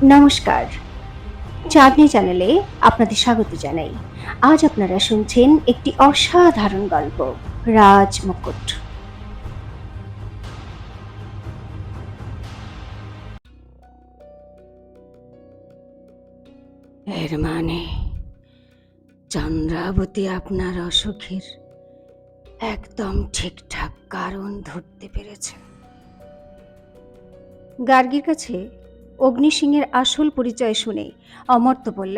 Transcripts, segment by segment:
নমস্কার, চাঁদনি চ্যানেলে আপনাদের স্বাগত জানাই। আজ আপনারা শুনছেন একটি অসাধারণ গল্প, রাজ মুকুট। এর মানে চন্দ্রাবতী আপনার অসুখের একদম ঠিকঠাক কারণ ধরতে পেরেছেন। গার্গীর কাছে অগ্নি সিংহের আসল পরিচয় শুনে অমর্ত্য বলল,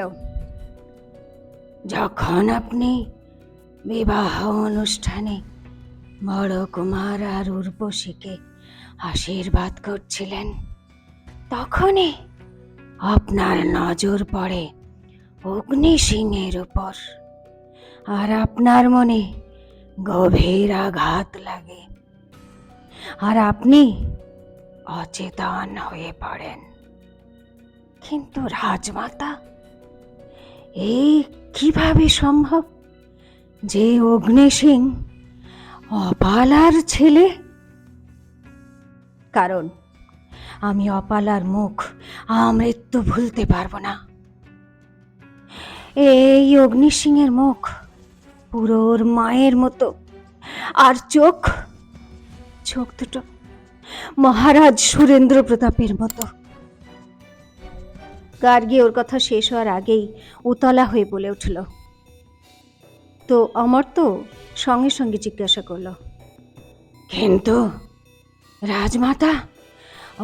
যখন আপনি বিবাহ অনুষ্ঠানে বড় কুমার আর উর্বশীকে আশীর্বাদ করছিলেন, তখনই আপনার নজর পড়ে অগ্নি সিংহের উপর, আর আপনার মনে গভীর আঘাত লাগে, আর আপনি অচেতন হয়ে পড়েন। কিন্তু রাজমাতা, এই কিভাবে সম্ভব যে অগ্নি সিং অপালার ছেলে? কারণ আমি অপালার মুখ আমৃত্যু ভুলতে পারবো না। এই অগ্নি সিংহের মুখ পুরো ওর মায়ের মতো, আর চোখ চোখ দুটো মহারাজ সুরেন্দ্র প্রতাপের মতো। গার্গী ওর কথা শেষ হওয়ার আগেই উতলা হয়ে বলে উঠল। তো অমর্ত্য সঙ্গে সঙ্গে জিজ্ঞাসা করলো, কিন্তু রাজমাতা,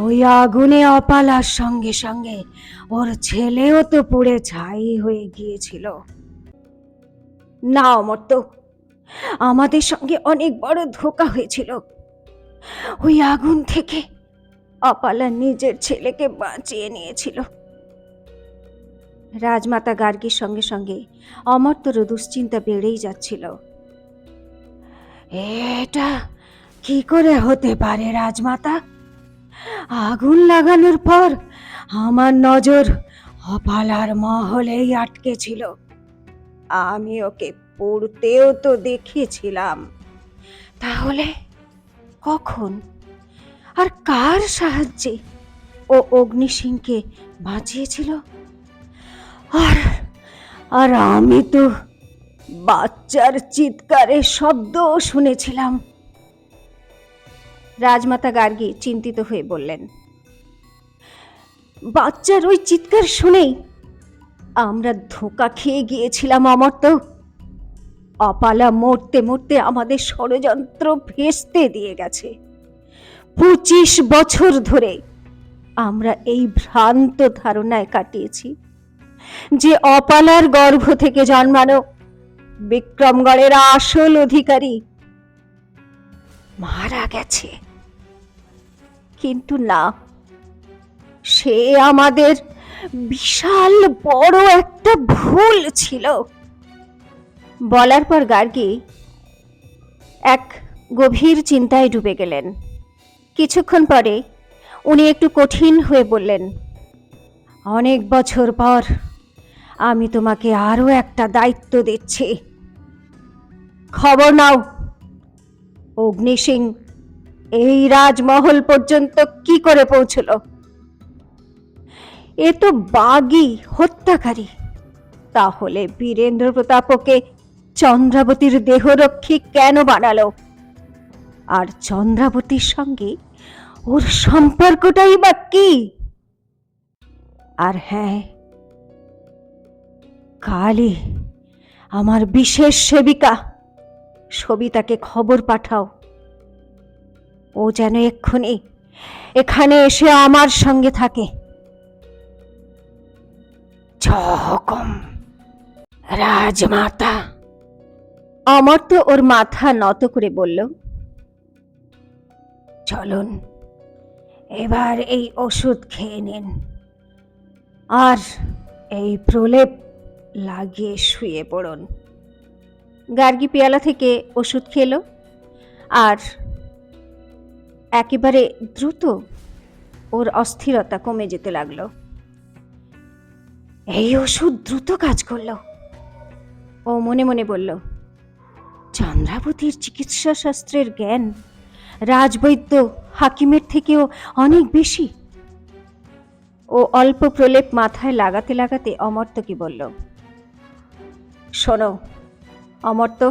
ওই আগুনে অপালার সঙ্গে সঙ্গে ওর ছেলেও তো পুড়ে ছাই হয়ে গিয়েছিল। না অমর্ত্য, আমাদের সঙ্গে অনেক বড় ধোঁকা হয়েছিল। ওই আগুন থেকে অপালা নিজের ছেলেকে বাঁচিয়ে নিয়েছিল। রাজমাতা গার্গীর সঙ্গে সঙ্গে অমর্ত্যরও দুশ্চিন্তা বেড়েই যাচ্ছিল। এটা কি করে হতে পারে রাজমাতা? আগুন লাগানোর পর আমার নজর অপালার মহলেই আটকে ছিল। আমি ওকে পড়তেও তো দেখেছিলাম। তাহলে কখন আর কার সাহায্যে ও অগ্নি সিংকে বাঁচিয়েছিল? আর আর আমি তো বাচ্চার চিৎকারের শব্দও শুনেছিলাম। রাজমাতা গার্গী চিন্তিত হয়ে বললেন, বাচ্চার ওই চিৎকার শুনেই আমরা ধোঁকা খেয়ে গিয়েছিলাম অমর্ত্য। অপালা মরতে মরতে আমাদের ষড়যন্ত্র ভেস্তে দিয়ে গেছে। 25 বছর ধরে আমরা এই ভ্রান্ত ধারণায় কাটিয়েছি যে অপালার গর্ভ থেকে জন্মানো বিক্রমগড়ের আসল অধিকারী মারা গেছে। কিন্তু না, সে আমাদের বিশাল বড় একটা ভুল ছিল। বলার পর গার্গী এক গভীর চিন্তায় ডুবে গেলেন। কিছুক্ষণ পরে উনি একটু কঠিন হয়ে বললেন, অনেক বছর পর আমি তোমাকে আরো একটা দায়িত্ব দিচ্ছি। খবর নাও, অগ্নি সিং এই রাজমহল পর্যন্ত কি করে পৌঁছল? এ তো বাগী হত্যাকারী। তাহলে বীরেন্দ্র প্রতাপ ওকে চন্দ্রাবতীর দেহরক্ষী কেন বানালো? আর চন্দ্রাবতীর সঙ্গে ওর সম্পর্কটাই বা কি? আর হ্যাঁ, কালই আমার বিশেষ সেবিকা সবিতাকে খবর পাঠাও। ও যেন এক্ষুনি এখানে এসে আমার সঙ্গে থাকে। হুকুম রাজমাতা। অমর্ত্য ওর মাথা নত করে বলল, চলুন, এবার এই ওষুধ খেয়ে নিন, আর এই প্রলেপ লাগিয়ে শুয়ে পড়ুন। গার্গী পেয়ালা থেকে ওষুধ খেলো, আর একেবারে দ্রুত ওর অস্থিরতা কমে যেতে লাগলো। এই ওষুধ দ্রুত কাজ করলো, ও মনে মনে বলল, চন্দ্রাবতীর চিকিৎসা শাস্ত্রের জ্ঞান রাজবৈদ্য হাকিমের থেকেও অনেক বেশি। ও অল্প প্রলেপ মাথায় লাগাতে লাগাতে অমর্ত্যকে বলল, শোনো অমর্ত্য,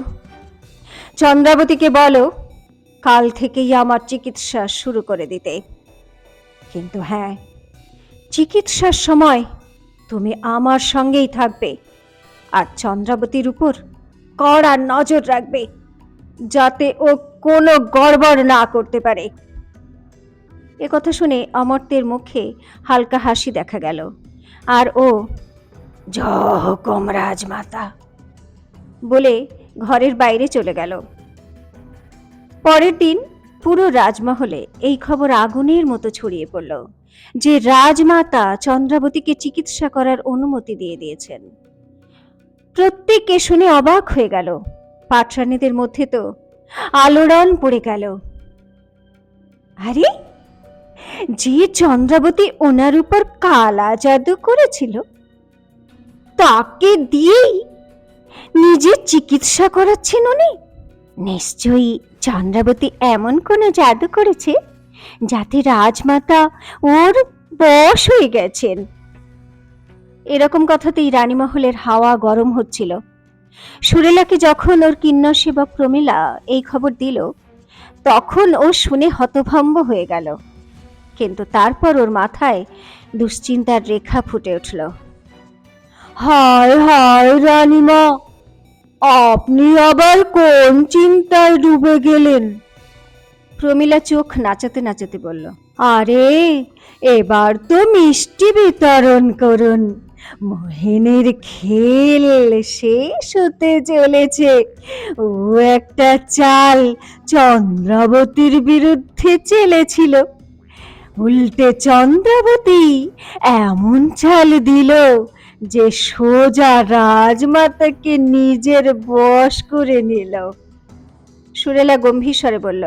চন্দ্রাবতীকে বলো কাল থেকেই আমার চিকিৎসা শুরু করে দিতে। কিন্তু হ্যাঁ, চিকিৎসার সময় তুমি আমার সঙ্গেই থাকবে আর চন্দ্রাবতীর উপর কড়া নজর রাখবে, যাতে ও কোনো গড়বড় না করতে পারে। এ কথা শুনে অমর্ত্যের মুখে হালকা হাসি দেখা গেল, আর ও জয় হুকুম রাজমাতা বলে ঘরের বাইরে চলে গেল। পরের দিন পুরো রাজমহলে এই খবর আগুনের মতো ছড়িয়ে পড়ল যে রাজমাতা চন্দ্রাবতীকে চিকিৎসা করার অনুমতি দিয়ে দিয়েছেন। প্রত্যেকে শুনে অবাক হয়ে গেল। পাটরানীদের মধ্যে তো আলোড়ন পড়ে গেল। আরে, যে চন্দ্রাবতী ওনার উপর কালা জাদু করেছিল তাকে দিয়েই নিজের চিকিৎসা করাচ্ছেন উনি। নিশ্চয়ই চন্দ্রাবতী এমন কোনো জাদু করেছে যাতে রাজমাতা ওর বশ হয়ে গেছেন। এরকম কথাতেই রানীমহলের হাওয়া গরম হচ্ছিল। সুরেলাকে যখন ওর কিন্নর সেবক প্রমীলা এই খবর দিল, তখন ও শুনে হতভম্ব হয়ে গেল। কিন্তু তারপর ওর মাথায় দুশ্চিন্তার রেখা ফুটে উঠল। হায় হায় রানীমা, আপনি আবার কোন চিন্তায় ডুবে গেলেন? প্রমীলা চোখ নাচাতে নাচাতে বলল, আরে এবার তো মিষ্টি বিতরণ করুন, মোহিনীর খেল শেষ হতে চলেছে। ও একটা চাল চন্দ্রাবতীর বিরুদ্ধে চেলেছিল, উল্টে চন্দ্রাবতী এমন চাল দিল যে সোজা রাজমাতাকে নিজের বশ করে নিল। সুরেলা গম্ভীর স্বরে বলল,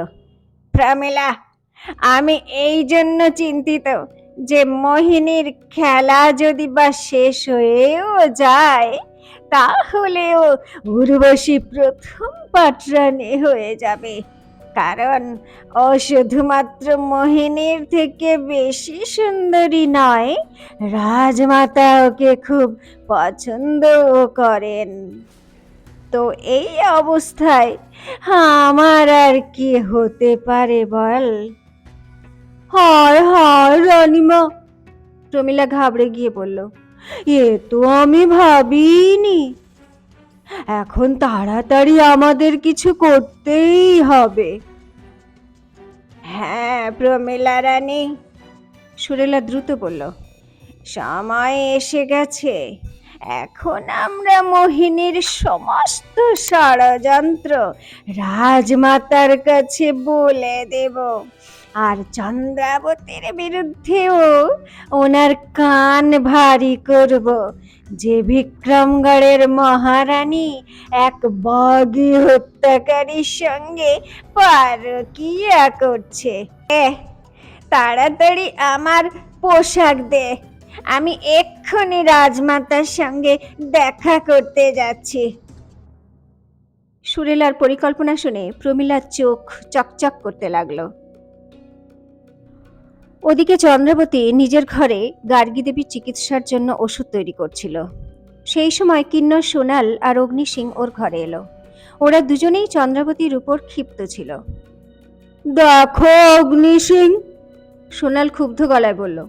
প্রমীলা, আমি এই জন্য চিন্তিত যে মোহিনীর খেলা যদি বা শেষ হয়েও যায়, তাহলেও উর্বশী প্রথম পাটরানী হয়ে যাবে। কারণ ও শুধুমাত্র মোহিনীর থেকে বেশি সুন্দরী নয়, রাজমাতা ওকে খুব পছন্দও করেন। তো এই অবস্থায় আমার আর কি হতে পারে বল? হায় হায় রানীমা, প্রমীলা ঘাবড়ে গিয়ে বলল, এ তো আমি ভাবিনি। এখন তাড়াতাড়ি আমাদের কিছু করতেই হবে। হ্যাঁ প্রমীলা রানী, সুরেলা দ্রুত বলল, সময় এসে গেছে। এখন আমরা মোহিনীর সমস্ত ষড়যন্ত্র রাজমাতার কাছে বলে দেব, আর চন্দ্রাবতীর বিরুদ্ধেও ওনার কান ভারী করব যে বিক্রমগড়ের মহারানী এক বাঘী হত্যাকারীর সঙ্গে পরকীয়া করছে। তাড়াতাড়ি আমার পোশাক দে, আমি এক্ষুনি রাজমাতার সঙ্গে দেখা করতে যাচ্ছি। সুরেলার পরিকল্পনা শুনে প্রমীলার চোখ চকচক করতে লাগলো। ওদিকে চন্দ্রাবতী নিজের ঘরে গার্গী দেবীর চিকিৎসার জন্য ওষুধ তৈরি করছিল। সেই সময় কিন্নর সোনাল আর অগ্নি সিং ওর ঘরে এলো। ওরা দুজনেই চন্দ্রাবতীর উপর ক্ষিপ্ত ছিল। দেখো অগ্নি সিং, সোনাল ক্ষুব্ধ গলায় বলল,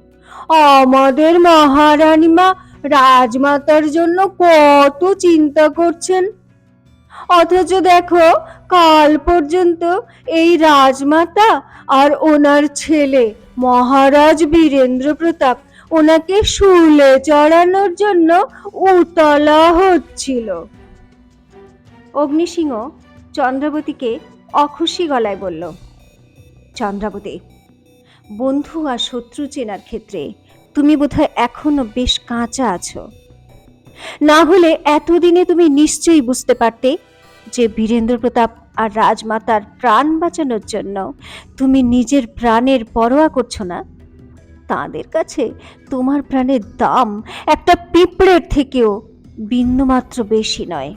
আমাদের মহারানীমা রাজমাতার জন্য কত চিন্তা করছেন, অথচ দেখো কাল পর্যন্ত এই রাজমাতা আর ওনার ছেলে মহারাজ বীরেন্দ্র প্রতাপ ওনাকে শুলে চড়ানোর জন্য উতলা হচ্ছিল। অগ্নিসিংহ চন্দ্রাবতীকে অখুশি গলায় বলল, চন্দ্রাবতী, বন্ধু আর শত্রু চেনার ক্ষেত্রে তুমি বোধহয় এখনো বেশ কাঁচা আছো। না হলে এতদিনে তুমি নিশ্চয়ই বুঝতে পারতে যে বীরেন্দ্র প্রতাপ আর রাজমাতার প্রাণ বাঁচানোর জন্য তুমি নিজের প্রাণের পরোয়া করছো না। তাদের কাছে তোমার প্রাণের দাম একটা পিঁপড়ের থেকেও বিন্দুমাত্র বেশি নয়।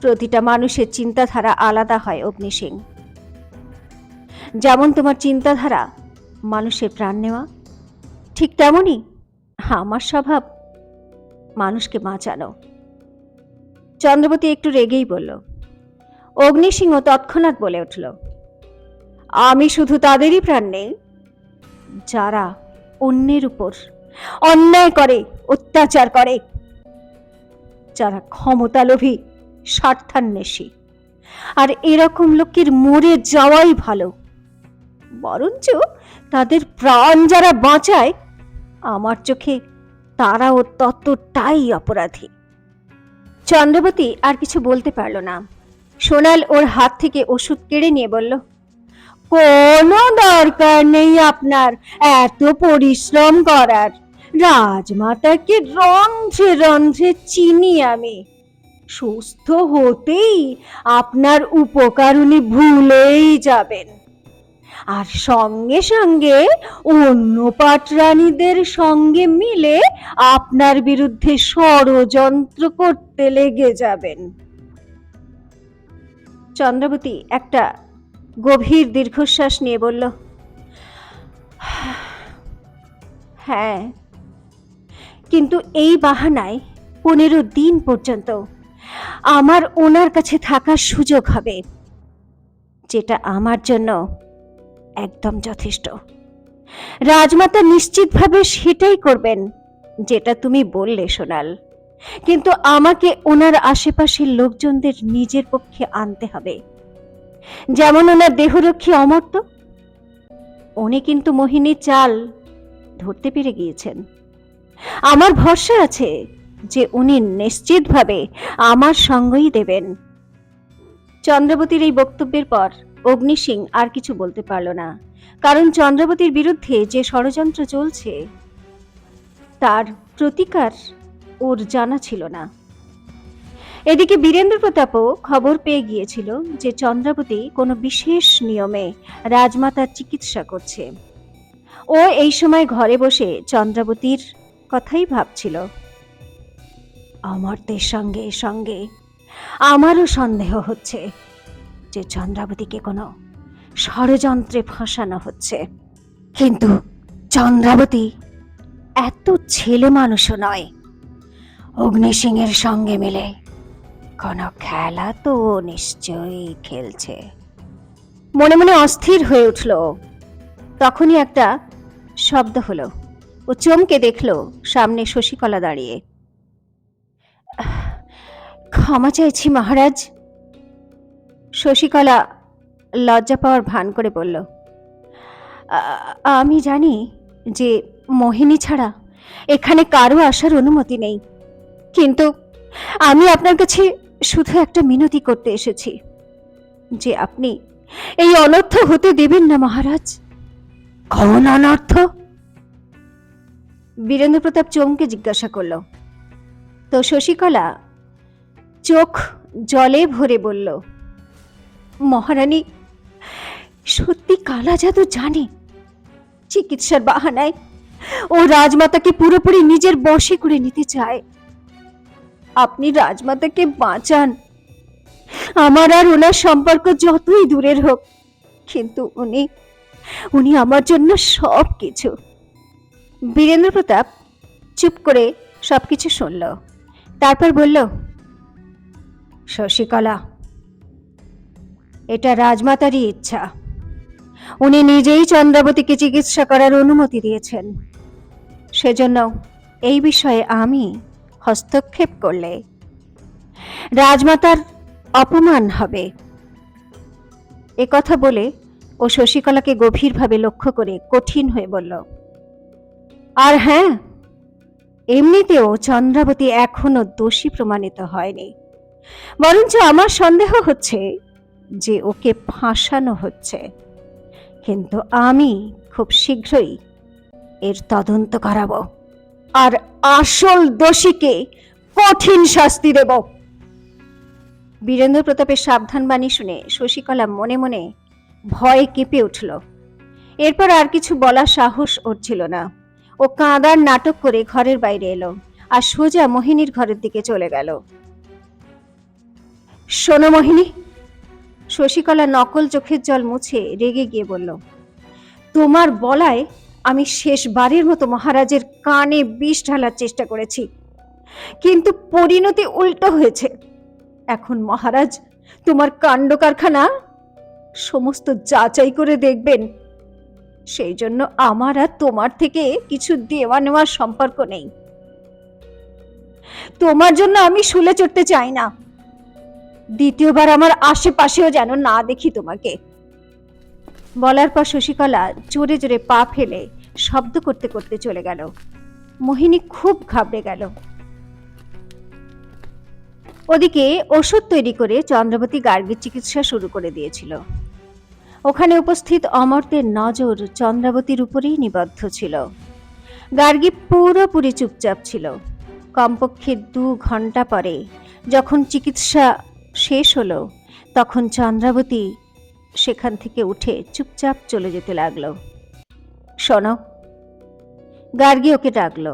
প্রতিটা মানুষের চিন্তাধারা আলাদা হয় অগ্নি সিং। যেমন তোমার চিন্তাধারা মানুষের প্রাণ নেওয়া, ঠিক তেমনই আমার স্বভাব মানুষকে বাঁচানো। চন্দ্রবতী একটু রেগেই বলল। অগ্নিসিংহ তৎক্ষণাৎ বলে উঠল, আমি শুধু তাদেরই প্রাণ নেই যারা অন্যের উপর অন্যায় করে, অত্যাচার করে, যারা ক্ষমতালোভী, স্বার্থান্বেষী। আর এরকম লোকের মরে যাওয়াই ভালো। বরঞ্চ তাদের প্রাণ যারা বাঁচায়, আমার চোখে তারাও ততটাই অপরাধী। চন্দ্রবতী আর কিছু বলতে পারল না। সোনাল ওর হাত থেকে ওষুধ কেড়ে নিয়ে বলল, কোনো দরকার নেই আপনার এত পরিশ্রম করার। রাজমাতাকে রন্ধ্রে রন্ধ্রে চিনি আমি। সুস্থ হতেই আপনার উপকার উনি ভুলেই যাবেন, আর সঙ্গে সঙ্গে অন্য পাটরানীদের সঙ্গে মিলে আপনার বিরুদ্ধে ষড়যন্ত্র করতে লেগে যাবেন। চন্দ্রবতী একটা গভীর দীর্ঘশ্বাস নিয়ে বলল, হ্যাঁ, কিন্তু এই বাহানায় 15 দিন পর্যন্ত আমার ওনার কাছে থাকার সুযোগ হবে, যেটা আমার জন্য একদম যথেষ্ট। রাজমাতা নিশ্চিতভাবে সেটাই করবেন যেটা তুমি বললে সোনাল, কিন্তু আমাকে ওনার আশেপাশের লোকজনদের নিজের পক্ষে আনতে হবে। যেমন ওনার দেহরক্ষী অমর্ত্য, উনি কিন্তু মোহিনীর চাল ধরতে পেরে গিয়েছেন। আমার ভরসা আছে যে উনি নিশ্চিতভাবে আমার সঙ্গই দেবেন। চন্দ্রবতীর এই বক্তব্যের পর অগ্নিসিং আর কিছু বলতে পারল না, কারণ চন্দ্রবতীর বিরুদ্ধে যে ষড়যন্ত্র চলছে তার প্রতিকার ওর জানা ছিল না। এদিকে বীরেন্দ্র প্রতাপও খবর পেয়ে গিয়েছিল যে চন্দ্রাবতী কোনো বিশেষ নিয়মে রাজমাতার চিকিৎসা করছে। ও এই সময় ঘরে বসে চন্দ্রাবতীর কথাই ভাবছিল। অমর্ত্যের সঙ্গে সঙ্গে আমারও সন্দেহ হচ্ছে যে চন্দ্রাবতীকে কোনো ষড়যন্ত্রে ফাঁসানো হচ্ছে, কিন্তু চন্দ্রাবতী এত ছেলে মানুষও নয়। অগ্নিসিংহের সঙ্গে মিলে কোনো খেলা তো নিশ্চয়ই খেলছে। মনে মনে অস্থির হয়ে উঠল। তখনই একটা শব্দ হলো। ও চমকে দেখল সামনে শশীকলা দাঁড়িয়ে। ক্ষমা চাইছি মহারাজ। শশীকলা লজ্জা পাওয়ার ভান করে বলল, আমি জানি যে মোহিনী ছাড়া এখানে কারো আসার অনুমতি নেই, কিন্তু আমি আপনার কাছে শুধু একটা মিনতি করতে এসেছি যে আপনি এই অনর্থ হতে দেবেন না মহারাজ। কোন অনর্থ? বীরেন্দ্র প্রতাপ চমকে জিজ্ঞাসা করল। তো শশীকলা চোখ জলে ভরে বলল, মহারানী সত্যি কালা জাদু জানে। চিকিৎসার বাহানায় ও রাজমাতাকে পুরোপুরি নিজের বশে করে নিতে চায়। আপনি রাজমাতাকে বাঁচান। আমার আর ওনার সম্পর্ক যতই দূরের হোক, কিন্তু উনি আমার জন্য সব কিছু। বীরেন্দ্র প্রতাপ চুপ করে সবকিছু শুনল, তারপর বলল, শশীকলা, এটা রাজমাতারই ইচ্ছা। উনি নিজেই চন্দ্রাবতীকে চিকিৎসা করার অনুমতি দিয়েছেন। সেজন্য এই বিষয়ে আমি হস্তক্ষেপ করলে রাজমাতার অপমান হবে। এ কথা বলে ও শশীকলাকে গভীরভাবে লক্ষ্য করে কঠিন হয়ে বলল, আর হ্যাঁ, এমনিতেও চন্দ্রাবতী এখনো দোষী প্রমাণিত হয়নি, বরঞ্চ আমার সন্দেহ হচ্ছে যে ওকে ফাঁসানো হচ্ছে। কিন্তু আমি খুব শীঘ্রই এর তদন্ত করাবো আর আসল দোষীকে কঠিন শাস্তি দেব। বীরেন্দ্র প্রতাপের সাবধান বাণী শুনে শশীকলা মনে মনে ভয়ে কেঁপে উঠল। এরপর আর কিছু বলার সাহস ওর ছিল না। ও কাঁদার নাটক করে ঘরের বাইরে এলো আর সোজা মোহিনীর ঘরের দিকে চলে গেল। শোনো মোহিনী, শশীকলা নকল চোখের জল মুছে রেগে গিয়ে বলল, তোমার বলায় আমি শেষবারের মতো মহারাজের কানে বিষ ঢালার চেষ্টা করেছি, কিন্তু পরিণতি উল্টো হয়েছে। এখন মহারাজ তোমার কাণ্ড কারখানা সমস্ত যাচাই করে দেখবেন। সেই জন্য আমার আর তোমার থেকে কিছু দেওয়া নেওয়ার সম্পর্ক নেই। তোমার জন্য আমি শুলে চড়তে চাই না। দ্বিতীয়বার আমার আশেপাশেও যেন না দেখি তোমাকে। বলার পর শশীকলা জোরে জোরে পা ফেলে শব্দ করতে করতে চলে গেল। মোহিনী খুব ঘাবড়ে গেল। ওদিকে ওষুধ তৈরি করে চন্দ্রাবতী গার্গীর চিকিৎসা শুরু করে দিয়েছিল। ওখানে উপস্থিত অমর্ত্যের নজর চন্দ্রাবতীর উপরেই নিবদ্ধ ছিল। গার্গী পুরোপুরি চুপচাপ ছিল। কমপক্ষে 2 ঘন্টা পরে যখন চিকিৎসা শেষ হলো, তখন চন্দ্রাবতী সেখান থেকে উঠে চুপচাপ চলে যেতে লাগলো। শোনো, গার্গী ওকে ডাকলো।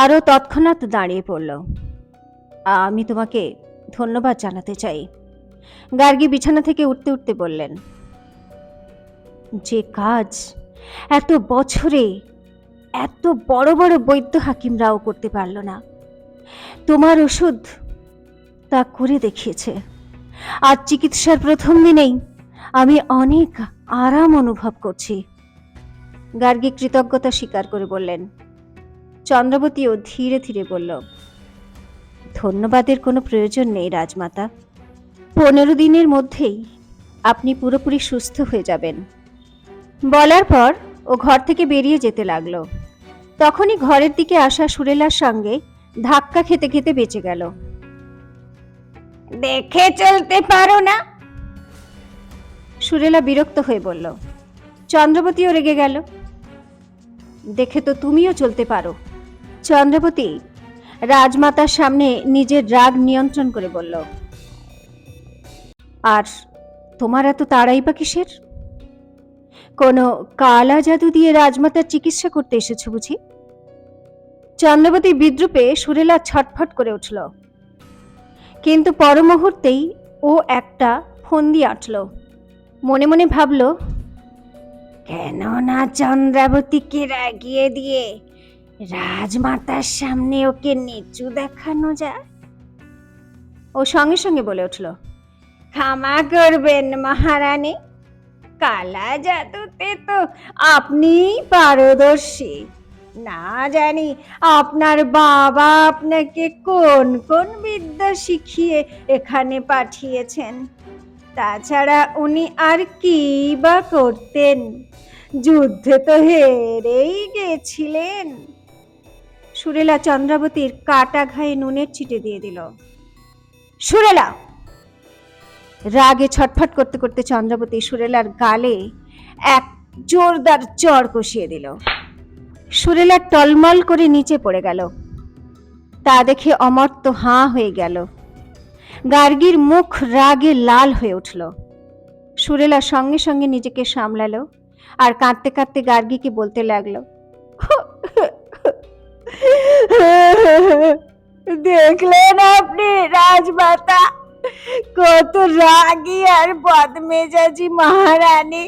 আরও তৎক্ষণাৎ দাঁড়িয়ে পড়ল। আমি তোমাকে ধন্যবাদ জানাতে চাই। গার্গী বিছানা থেকে উঠতে উঠতে বললেন, যে কাজ এত বছরে এত বড় বড় বৈদ্য হাকিমরাও করতে পারল না, তোমার ওষুধ তা করে দেখিয়েছে। আজ চিকিৎসার প্রথম দিনেই আমি অনেক আরাম অনুভব করছি। গার্গী কৃতজ্ঞতা স্বীকার করে বললেন। চন্দ্রাবতীও ধীরে ধীরে বলল, ধন্যবাদের কোনো প্রয়োজন নেই রাজমাতা। 15 দিনের মধ্যেই আপনি পুরোপুরি সুস্থ হয়ে যাবেন। বলার পর ও ঘর থেকে বেরিয়ে যেতে লাগলো। তখনই ঘরের দিকে আসা সুরেলার সঙ্গে ধাক্কা খেতে খেতে বেঁচে গেল। দেখে চলতে পারো না? সুরেলা বিরক্ত হয়ে বলল। চন্দ্রাবতীও রেগে গেল। দেখে তো তুমিও চলতে পারো। চন্দ্রাবতী রাজমাতার সামনে নিজের রাগ নিয়ন্ত্রণ করে বলল, আর তোমার এত তাড়াই বা কিসের? কোনো কালা জাদু দিয়ে রাজমাতার চিকিৎসা করতে এসেছো বুঝি? চন্দ্রাবতী বিদ্রুপে সুরেলা ছটফট করে উঠল, কিন্তু পর মুহূর্তেই ও একটা ফন্দি আঁটল। মনে মনে ভাবল, কেন না চন্দ্রাবতীকে রাগিয়ে দিয়ে রাজমাতার সামনে ওকে নিচু দেখানো যায়। ও সঙ্গে সঙ্গে বলে উঠল, ক্ষমা করবেন মহারানী, কালা জাদুতে তো আপনিই পারদর্শী। না জানি আপনার বাবা আপনাকে কোন কোন বিদ্যা শিখিয়ে এখানে পাঠিয়েছেন। তাছাড়া উনি আর কি বা করতেন? যুদ্ধে তো হেরেই গেছিলেন। সুরেলা চন্দ্রাবতীর কাটা ঘায়ে নুনের ছিটে দিয়ে দিল। সুরেলা! রাগে ছটফট করতে করতে চন্দ্রাবতী সুরেলার গালে এক জোরদার চড় কষিয়ে দিল। সুরেলা টলমল করে নিচে পড়ে গেল। তা দেখে অমর্ত্য হাঁ হয়ে গেল। গার্গীর মুখ রাগে লাল হয়ে উঠল। সুরেলা সঙ্গে সঙ্গে নিজেকে সামলালো আর কাঁদতে কাঁদতে গার্গীকে বলতে লাগলো, দেখলেন আপনি রাজমাতা, কত রাগী আর বদমেজাজি মহারানী।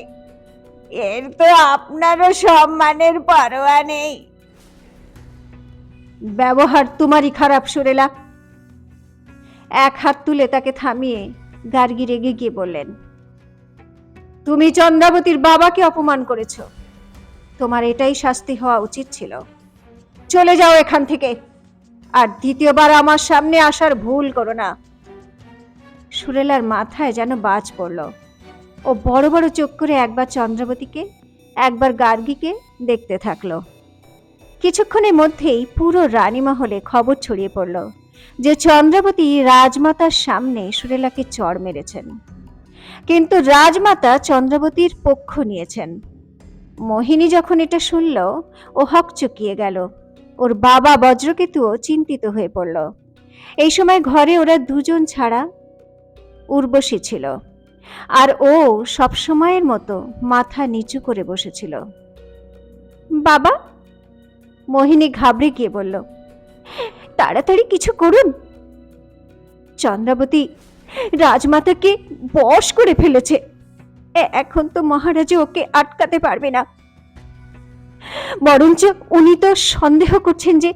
এর তো আপনারও সম্মানের পরোয়া নেই। ব্যবহার তোমারই খারাপ সুরেলা। এক হাত তুলে তাকে থামিয়ে গার্গী রেগে গিয়ে বললেন, তুমি চন্দ্রাবতীর বাবাকে অপমান করেছ। তোমার এটাই শাস্তি হওয়া উচিত ছিল। চলে যাও এখান থেকে, আর দ্বিতীয়বার আমার সামনে আসার ভুল করো না। সুরেলার মাথায় যেন বাজ পড়ল। ও বড় বড় চোখ করে একবার চন্দ্রাবতীকে একবার গার্গীকে দেখতে থাকলো। কিছুক্ষণের মধ্যেই পুরো রানীমহলে খবর ছড়িয়ে পড়ল যে চন্দ্রাবতী রাজমাতার সামনে সুরেলাকে চড় মেরেছেন, কিন্তু রাজমাতা চন্দ্রাবতীর পক্ষ নিয়েছেন। মোহিনী যখন এটা শুনল, ও হকচকিয়ে গেল। ওর বাবা বজ্রকেতুও চিন্তিত হয়ে পড়ল। এই সময় ঘরে ওরা দুজন ছাড়া উর্বশী ছিল, আর ও সবসময়ের মতো মাথা নিচু করে বসেছিল। বাবা! মোহিনী ঘাবড়ে গিয়ে বলল, তাড়াতাড়ি কিছু করুন। চন্দ্রাবতী রাজমাতাকে বশ করে ফেলেছে। এখন তো মহারাজা ওকে আটকাতে পারবে না। বরঞ্চ উনি তো সন্দেহ করছেন যে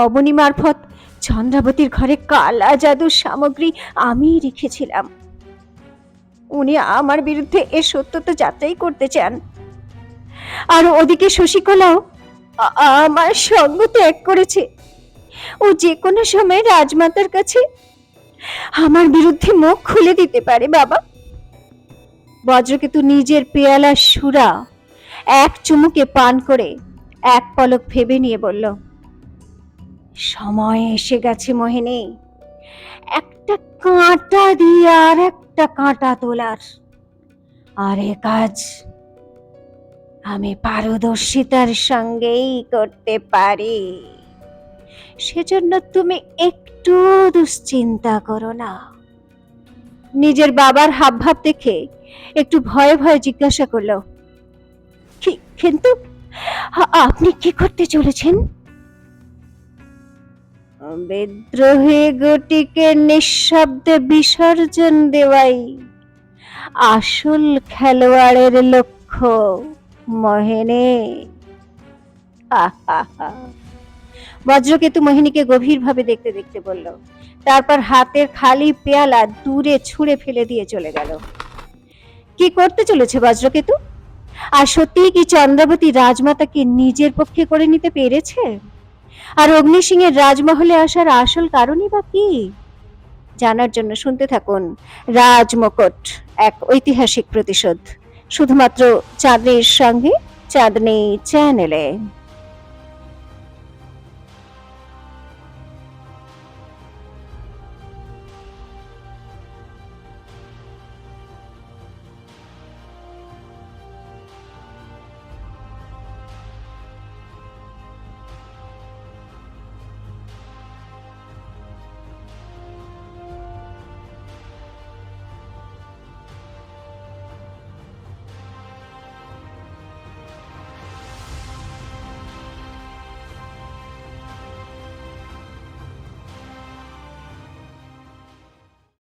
অবনী মারফত চন্দ্রাবতীর ঘরে কালা জাদুর সামগ্রী আমিই রেখেছিলাম। উনি আমার বিরুদ্ধে এর সত্যতা যাচাই করতে চান। আর ওদিকে শশীকলাও আমার সঙ্গ ত্যাগ করেছে। ও যে কোনো সময় রাজমাতার কাছে আমার বিরুদ্ধে মুখ খুলে দিতে পারে। বাবা, বজ্রকেতু নিজের পেয়ালা সুরা এক চুমুকে পান করে এক পলক ভেবে নিয়ে বলল, সময় এসে গেছে মোহিনী, একটা কাঁটা দিয়ে আর একটা কাঁটা তোলার। আর এ কাজ আমি পারদর্শিতার সঙ্গেই করতে পারি। সেজন্য তুমি একটু দুশ্চিন্তা করো না। নিজের বাবার হাবভাব দেখে একটু ভয়ে ভয়ে জিজ্ঞাসা করলো, কিন্তু আপনি কি করতে চলেছেন? বিদ্রোহী গুটিকে নিঃশব্দে বিসর্জন দেওয়াই আসল খেলোয়াড়ের লক্ষ্য মোহিনী। বজ্রকেতু মোহিনীকে গভীরভাবে দেখতে দেখতে বলল, তারপর হাতের খালি পেয়ালা দূরে ছুঁড়ে ফেলে দিয়ে চলে গেল। কি করতে চলেছে বজ্রকেতু? আর সত্যিই কি চন্দ্রাবতী রাজমাতাকে নিজের পক্ষে করে নিতে পেরেছে? আর অগ্নি সিংহের রাজমহলে আসার আসল কারণই বা কি? জানার জন্য শুনতে থাকুন রাজমুকুট, এক ঐতিহাসিক প্রতিশোধ, শুধুমাত্র চাঁদনীর সঙ্গে চাঁদনী চ্যানেলে।